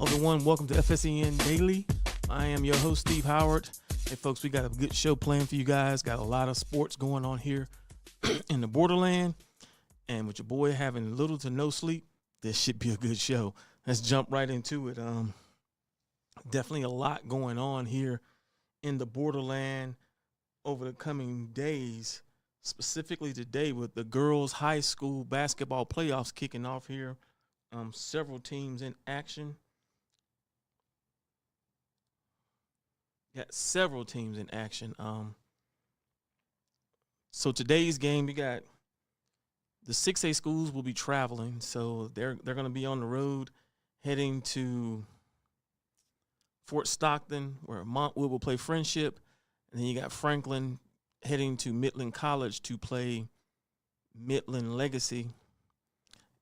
Everyone, welcome to FSEN Daily. I am your host, Steve Howard. Hey, folks, we got a good show planned for you guys. Got a lot of sports going on here in the borderland. And with your boy having little to no sleep, this should be a good show. Let's jump right into it. Definitely a lot going on here in the borderland over the coming days, specifically today with the girls' high school basketball playoffs kicking off here. Several teams in action. Got several teams in action. So today's game, we got the 6A schools will be traveling, so they're going to be on the road heading to Fort Stockton, where Montwood will play Friendship, and then you got Franklin heading to Midland College to play Midland Legacy.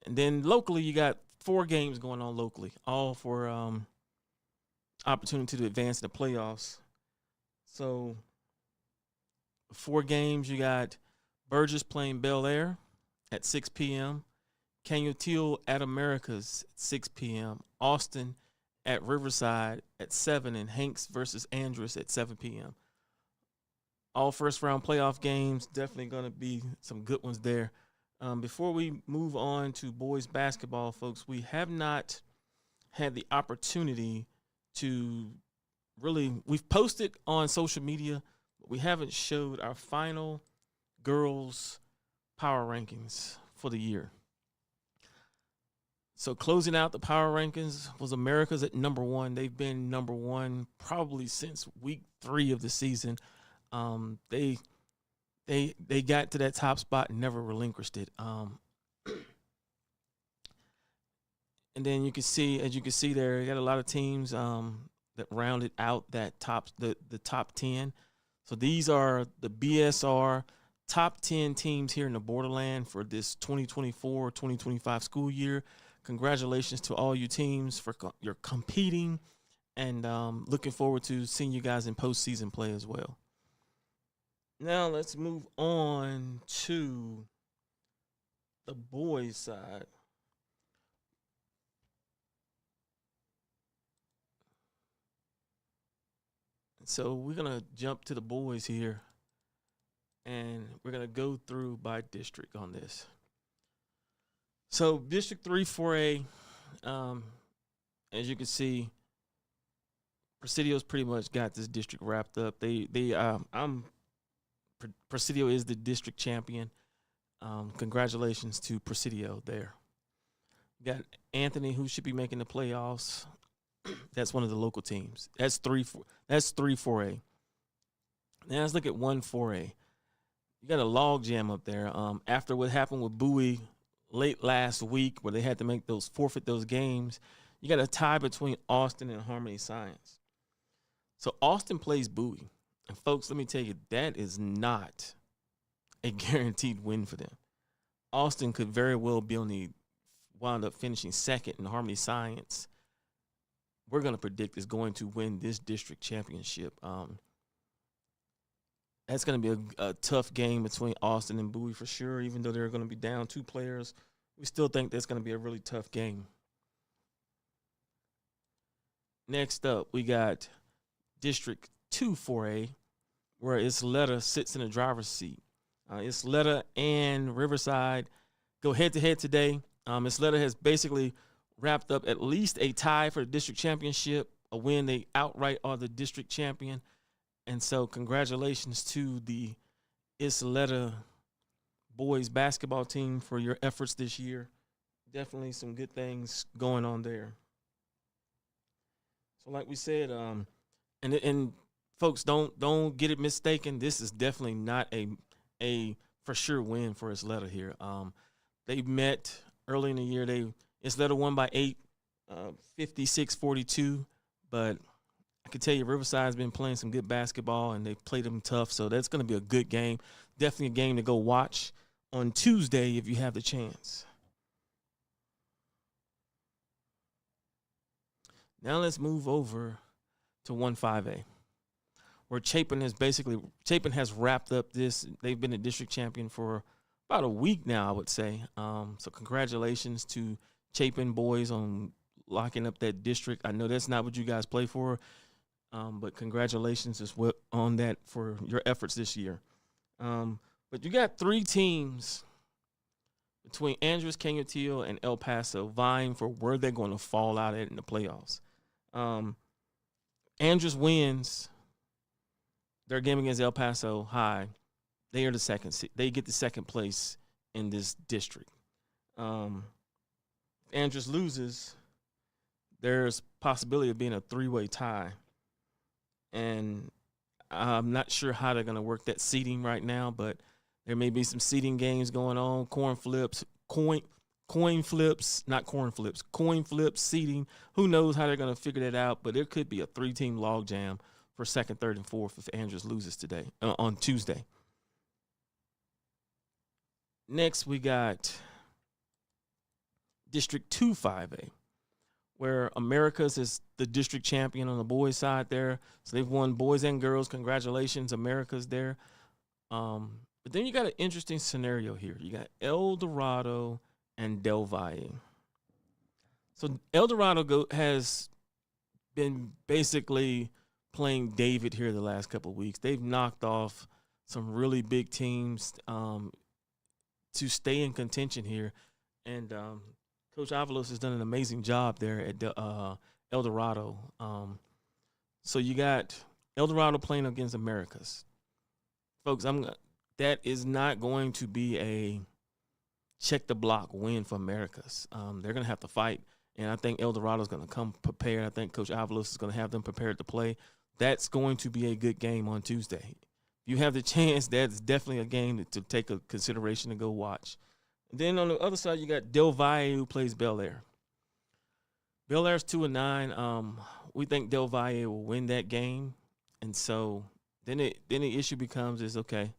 And then locally, you got 4 games going on locally, all for opportunity to advance in the playoffs. So 4 games, you got Burgess playing Bel Air at 6 p.m., Canutillo at Americas at 6 p.m., Austin at Riverside at 7, and Hanks versus Andrus at 7 p.m. All first-round playoff games, definitely going to be some good ones there. Before we move on to boys basketball, folks, we have not had the opportunity to really – we've posted on social media, but we haven't showed our final girls' power rankings for the year. So closing out the power rankings was America's at number 1. They've been number 1 probably since week 3 of the season. They got to that top spot and never relinquished it. And then you can see, as you can see there, you got a lot of teams that rounded out that the top 10. So these are the BSR top 10 teams here in the borderland for this 2024-2025 school year. Congratulations to all you teams for your competing, and looking forward to seeing you guys in postseason play as well. Now let's move on to the boys' side. So we're going to jump to the boys here, and we're going to go through by district on this. So District 3 4A, as you can see, Presidio's pretty much got this district wrapped up. Presidio is the district champion. Congratulations to Presidio there. You got Anthony, who should be making the playoffs. That's one of the local teams. That's 3 4A. Now let's look at 1 4A. You got a log jam up there. After what happened with Bowie late last week, where they had to forfeit those games, you got a tie between Austin and Harmony Science. So Austin plays Bowie. And folks, let me tell you, that is not a guaranteed win for them. Austin could very well wound up finishing second, in Harmony Science, we're going to predict, is going to win this district championship. That's going to be a tough game between Austin and Bowie for sure. Even though they're going to be down 2 players, we still think that's going to be a really tough game. Next up, we got District 2 4A, where Isleta sits in the driver's seat. Isleta and Riverside go head-to-head today. Isleta has basically wrapped up at least a tie for the district championship, a win. They outright are the district champion. And so congratulations to the Isleta boys basketball team for your efforts this year. Definitely some good things going on there. So like we said, and folks, don't get it mistaken. This is definitely not a for sure win for Isleta here. They met early in the year. Isleta won by 8, 56-42, but I can tell you Riverside's been playing some good basketball, and they've played them tough, so that's going to be a good game. Definitely a game to go watch on Tuesday if you have the chance. Now let's move over to 1-5A, where Chapin has wrapped up this. They've been a district champion for about a week now, I would say. So congratulations to Chapin boys on locking up that district. I know that's not what you guys play for, but congratulations as well on that for your efforts this year. But you got 3 teams between Andrews, Canutillo, and El Paso vying for where they're going to fall out at in the playoffs. Andrews wins their game against El Paso High. They are the second. They get the second place in this district. Andrews loses, there's possibility of being a 3-way tie. And I'm not sure how they're going to work that seeding right now, but there may be some seeding games going on, coin flips, seeding. Who knows how they're going to figure that out, but there could be a 3-team logjam for second, third, and fourth if Andrews loses on Tuesday. Next, we got District 2 5A, where Americas is the district champion on the boys' side there. So they've won boys and girls. Congratulations, America's there. But then you got an interesting scenario here. You got El Dorado and Del Valle. So El Dorado has been basically playing David here the last couple of weeks. They've knocked off some really big teams to stay in contention here. And Coach Avalos has done an amazing job there at El Dorado. So you got El Dorado playing against Americas. Folks, that is not going to be a check-the-block win for Americas. They're going to have to fight, and I think El Dorado is going to come prepared. I think Coach Avalos is going to have them prepared to play. That's going to be a good game on Tuesday. If you have the chance, that's definitely a game to take a consideration to go watch. And then on the other side, you got Del Valle, who plays Bel Air. Bel Air's 2-9. We think Del Valle will win that game, and so then the issue becomes is, okay,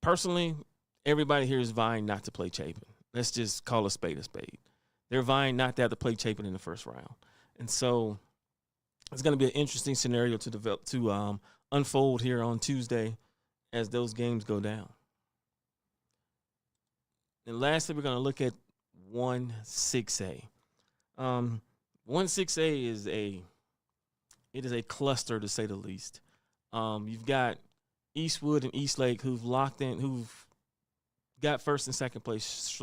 personally, everybody here is vying not to play Chapin. Let's just call a spade a spade. They're vying not to have to play Chapin in the first round. And so it's going to be an interesting scenario to unfold here on Tuesday as those games go down. And lastly, we're going to look at 1-6A. 1-6A is a cluster, to say the least. You've got Eastwood and Eastlake who've got first and second place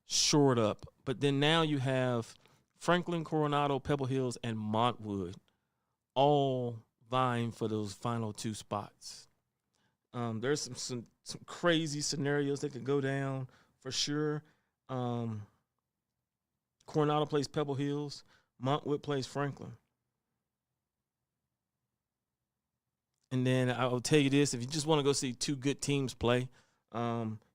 shored up. But then now you have Franklin, Coronado, Pebble Hills, and Montwood all vying for those final 2 spots. There's some crazy scenarios that could go down for sure. Coronado plays Pebble Hills. Montwood plays Franklin. And then I will tell you this, if you just want to go see 2 good teams play,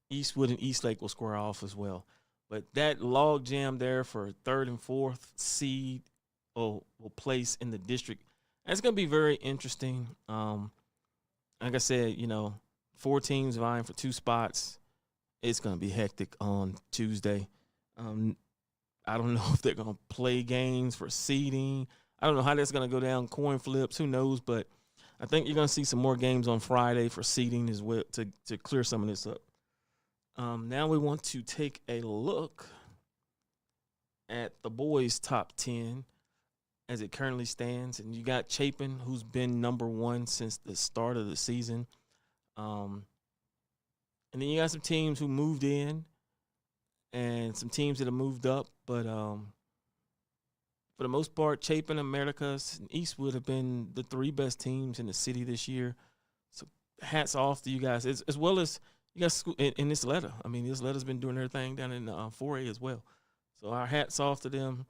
Eastwood and Eastlake will square off as well. But that log jam there for 3rd and 4th seed will place in the district. That's going to be very interesting. Like I said, 4 teams vying for 2 spots. It's going to be hectic on Tuesday. I don't know if they're going to play games for seeding. I don't know how that's going to go down, coin flips, who knows, but I think you're going to see some more games on Friday for seeding as well to clear some of this up. Now we want to take a look at the boys' top 10 as it currently stands. And you got Chapin, who's been number 1 since the start of the season. And then you got some teams who moved in and some teams that have moved up. But for the most part, Chapin, Americas, and Eastwood have been the 3 best teams in the city this year. So hats off to you guys, as well as you guys in this letter. I mean, this letter's been doing their thing down in 4A as well. So our hats off to them.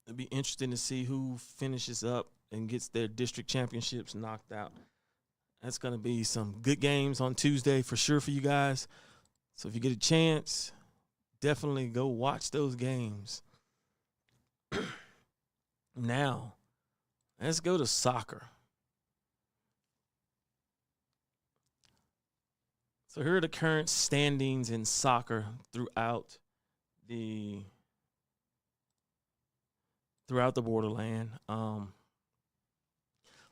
It'll be interesting to see who finishes up and gets their district championships knocked out. That's going to be some good games on Tuesday for sure for you guys. So if you get a chance, definitely go watch those games. Now, let's go to soccer. So here are the current standings in soccer throughout the borderland. A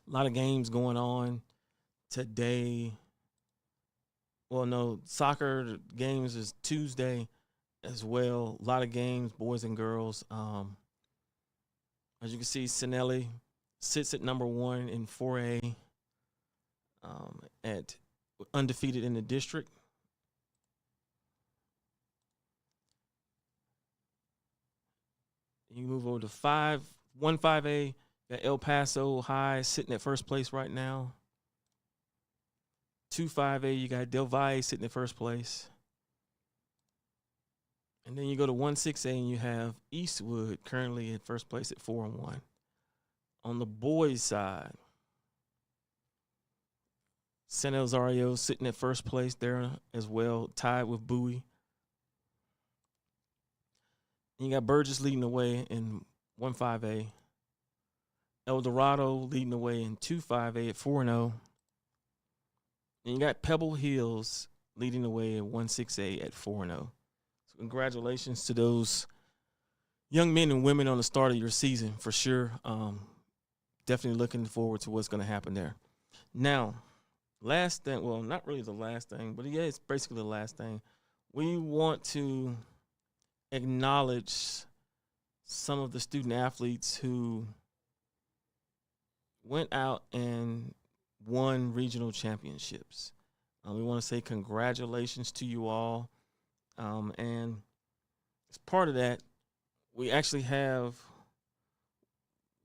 lot of games going on today. Well, no, soccer games is Tuesday as well. A lot of games, boys and girls. As you can see, Sinelli sits at number 1 in 4A, at undefeated in the district. You move over to 5A. Got El Paso High sitting at first place right now. 2-5A, you got Del Valle sitting at first place. And then you go to 1-6A and you have Eastwood currently at first place at 4-1. On the boys' side, San Elizario sitting at first place there as well, tied with Bowie. And you got Burgess leading the way in 1-5A. El Dorado leading the way in 2-5A at 4-0. And you got Pebble Hills leading the way in 1-6A at 4-0. So congratulations to those young men and women on the start of your season for sure. Definitely looking forward to what's going to happen there. Now, last thing, well, not really the last thing, but yeah, it's basically the last thing. We want to acknowledge some of the student athletes who went out and won regional championships. We want to say congratulations to you all. And as part of that, we actually have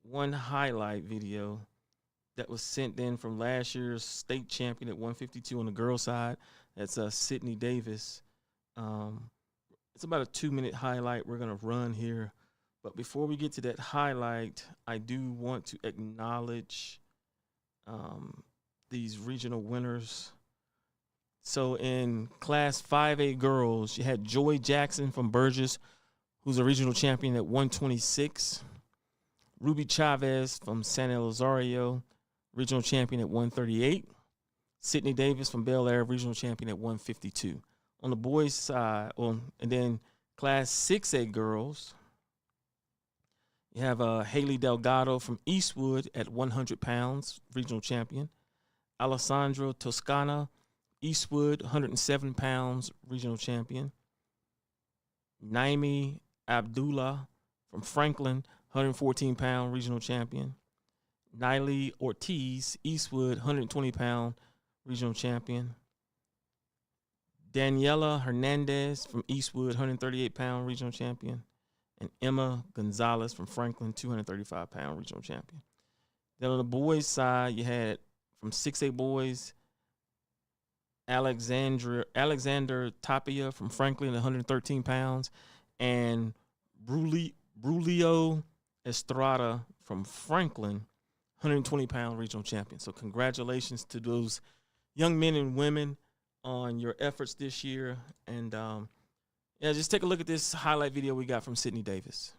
one highlight video that was sent in from last year's state champion at 152 on the girls' side. That's Sydney Davis. It's about a 2-minute highlight we're going to run here. But before we get to that highlight, I do want to acknowledge these regional winners. So in Class 5A girls, you had Joy Jackson from Burgess, who's a regional champion at 126. Ruby Chavez from San Elizario, regional champion at 138. Sydney Davis from Bel Air, regional champion at 152. On the boys' side, and then Class 6A girls, you have Haley Delgado from Eastwood at 100 pounds, regional champion. Alessandro Toscana, Eastwood, 107 pounds, regional champion. Naimi Abdullah from Franklin, 114-pound regional champion. Niley Ortiz, Eastwood, 120-pound regional champion. Daniela Hernandez from Eastwood, 138-pound regional champion. And Emma Gonzalez from Franklin, 235-pound regional champion. Then on the boys' side, you had from 6A boys, Alexander Tapia from Franklin, 113 pounds, and Brulio Estrada from Franklin, 120-pound regional champion. So congratulations to those young men and women on your efforts this year. And yeah, just take a look at this highlight video we got from Sydney Davis.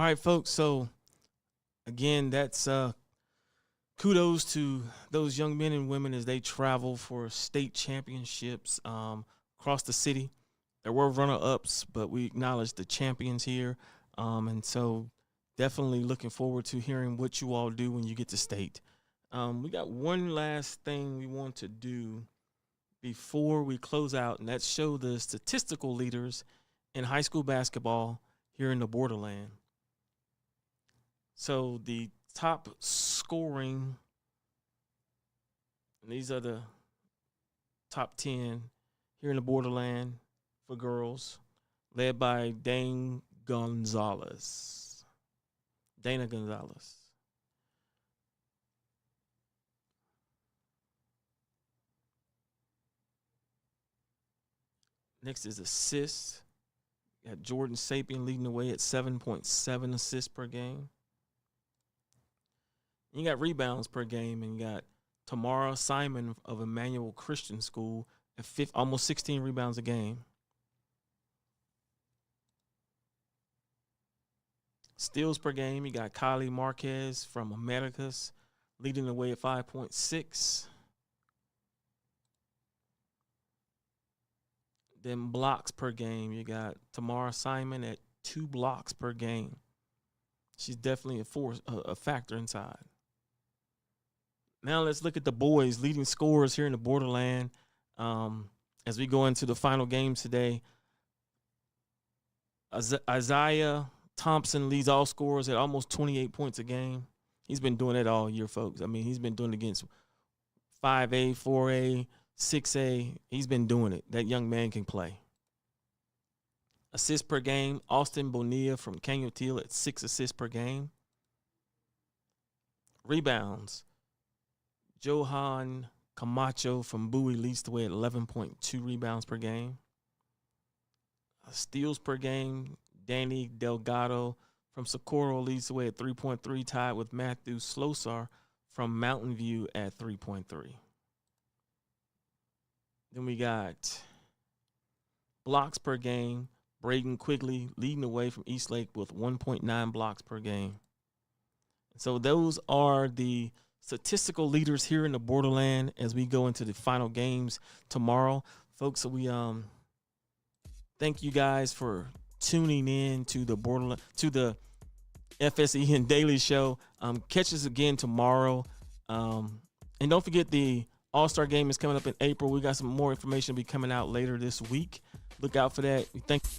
right, folks. So again, that's kudos to those young men and women as they travel for state championships across the city. There were runner-ups, but we acknowledge the champions here. And so definitely looking forward to hearing what you all do when you get to state. We got one last thing we want to do before we close out, and that's show the statistical leaders in high school basketball here in the borderland. So the top scoring, and these are the top 10 here in the borderland for girls, led by Dana Gonzalez. Next is assists. Got Jordan Sapien leading the way at 7.7 assists per game. You got rebounds per game, and you got Tamara Simon of Emmanuel Christian School at almost 16 rebounds a game. Steals per game, you got Kylie Marquez from Americas leading the way at 5.6. Then blocks per game, you got Tamara Simon at 2 blocks per game. She's definitely a factor inside. Now let's look at the boys leading scorers here in the borderland as we go into the final games today. Isaiah Thompson leads all scorers at almost 28 points a game. He's been doing it all year, folks. I mean, he's been doing it against 5A, 4A, 6A. He's been doing it. That young man can play. Assists per game, Austin Bonilla from Canutil at 6 assists per game. Rebounds, Johan Camacho from Bowie leads the way at 11.2 rebounds per game. Steals per game, Danny Delgado from Socorro leads the way at 3.3, tied with Matthew Slosar from Mountain View at 3.3. Then we got blocks per game, Braden Quigley leading the way from Eastlake with 1.9 blocks per game. So those are the statistical leaders here in the borderland as we go into the final games tomorrow. Folks, we thank you guys for tuning in to the borderland, to the FSEN Daily Show. Catch us again tomorrow. And don't forget the All-Star Game is coming up in April. We got some more information to be coming out later this week. Look out for that. Thank you.